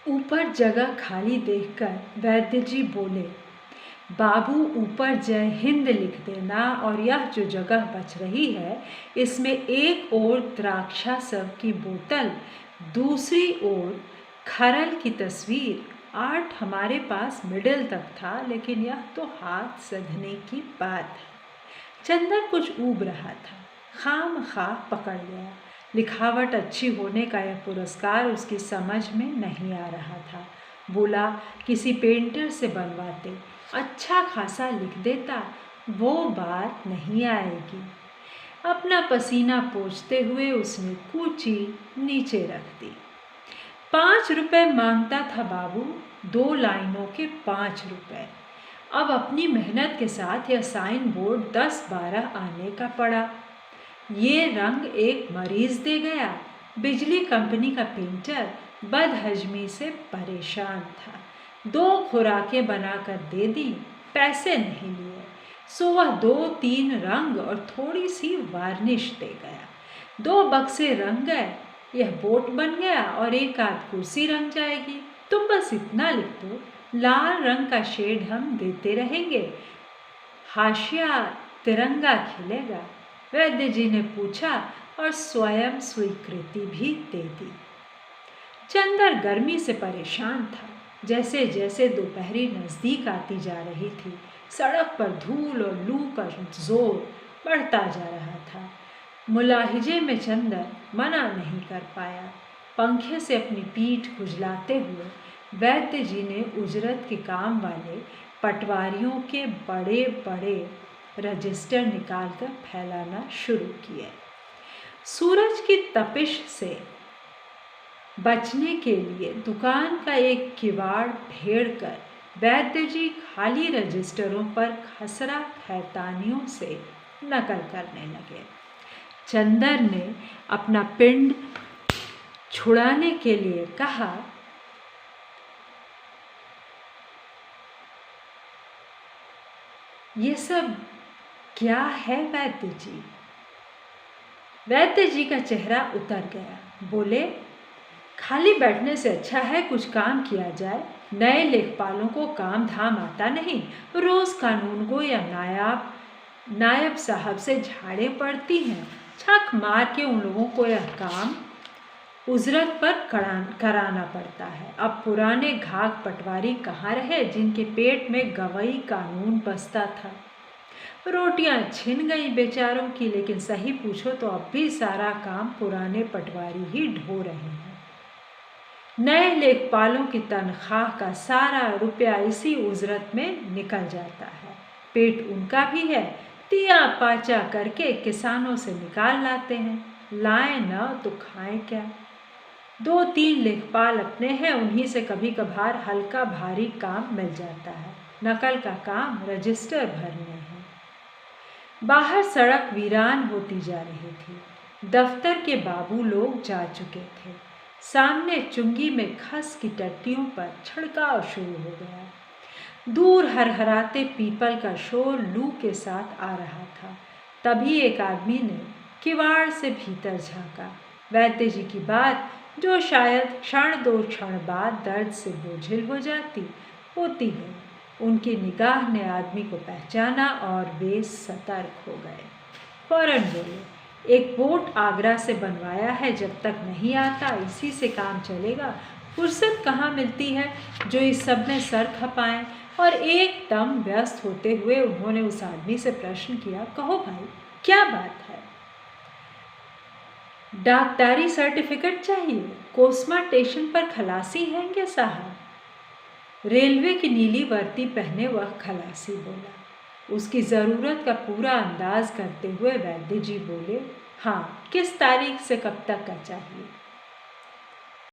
ऊपर जगह खाली देखकर वैद्य जी बोले, बाबू ऊपर जय हिंद लिख देना और यह जो जगह बच रही है इसमें एक ओर द्राक्षासव की बोतल, दूसरी ओर खरल की तस्वीर। आर्ट हमारे पास मिडिल तक था, लेकिन यह तो हाथ सधने की बात है। चंदन कुछ ऊब रहा था, खामख्वाह पकड़ गया। लिखावट अच्छी होने का यह पुरस्कार उसकी समझ में नहीं आ रहा था। बोला, किसी पेंटर से बनवाते, अच्छा खासा लिख देता, वो बात नहीं आएगी। अपना पसीना पोंछते हुए उसने कूची नीचे रख दी। 5 रुपए मांगता था बाबू, 2 लाइनों के 5 रुपए। अब अपनी मेहनत के साथ यह साइन बोर्ड 10-12 आने का पड़ा। ये रंग एक मरीज दे गया। बिजली कंपनी का पेंटर बदहजमी से परेशान था। 2 खुराकें बनाकर दे दी, पैसे नहीं लिए। सो वह 2-3 रंग और थोड़ी सी वार्निश दे गया। 2 बक्से रंग गए, यह बोट बन गया और 1 आध कुर्सी रंग जाएगी। तुम बस इतना लिख दो, लाल रंग का शेड हम देते रहेंगे, हाशिया तिरंगा खिलेगा। वैद्य जी ने पूछा और स्वयं स्वीकृति भी दे दी। चंदर गर्मी से परेशान था। जैसे जैसे दोपहरी नज़दीक आती जा रही थी, सड़क पर धूल और लू का जोर बढ़ता जा रहा था। मुलाहिजे में चंदर मना नहीं कर पाया। पंखे से अपनी पीठ खुजलाते हुए वैद्य जी ने उजरत के काम वाले पटवारियों के बड़े बड़े रजिस्टर निकालकर फैलाना शुरू किए। सूरज की तपिश से बचने के लिए दुकान का एक किवाड़ फेड़कर वैद्य जी खाली रजिस्टरों पर खसरा खैतानियों से नकल करने लगे। चंदर ने अपना पिंड छुड़ाने के लिए कहा, ये सब क्या है वैद्य जी? वैद्य जी का चेहरा उतर गया। बोले, खाली बैठने से अच्छा है कुछ काम किया जाए। नए लेखपालों को काम धाम आता नहीं। रोज कानून को या नायब साहब से झाड़े पड़ती हैं। छक मार के उन लोगों को यह काम उजरत पर कराना पड़ता है। अब पुराने घाक पटवारी कहाँ रहे जिनके पेट में गवई कानून बसता था। रोटियां छिन गई बेचारों की, लेकिन सही पूछो तो अब भी सारा काम पुराने पटवारी ही ढो रहे हैं। नए लेखपालों की तनख्वाह का सारा रुपया इसी उजरत में निकल जाता है। पेट उनका भी है, तिया पाचा करके किसानों से निकाल लाते हैं। लाएं न तो खाएं क्या। 2-3 लेखपाल अपने हैं, उन्हीं से कभी कभार हल्का भारी काम मिल जाता है। नकल का काम रजिस्टर भरने हैं। बाहर सड़क वीरान होती जा रही थी। दफ्तर के बाबू लोग जा चुके थे। सामने चुंगी में खस की टट्टियों पर छिड़काव शुरू हो गया। दूर हरहराते पीपल का शोर लू के साथ आ रहा था। तभी एक आदमी ने किवाड़ से भीतर झांका। वैद्य जी की बात, जो शायद क्षण 2 क्षण बाद दर्द से बोझिल हो जाती, होती है। उनकी निगाह ने आदमी को पहचाना और वे सतर्क हो गए। फौरन बोले, एक बोट आगरा से बनवाया है, जब तक नहीं आता इसी से काम चलेगा। फुर्सत कहाँ मिलती है जो इस सब में सर खपाएं। और एकदम व्यस्त होते हुए उन्होंने उस आदमी से प्रश्न किया, कहो भाई क्या बात है? डॉक्टरी सर्टिफिकेट चाहिए? कोस्मा स्टेशन पर खलासी हैं क्या साहब? रेलवे की नीली वर्दी पहने वह खलासी बोला। उसकी ज़रूरत का पूरा अंदाज करते हुए वैद्य जी बोले, हाँ, किस तारीख से कब तक का चाहिए?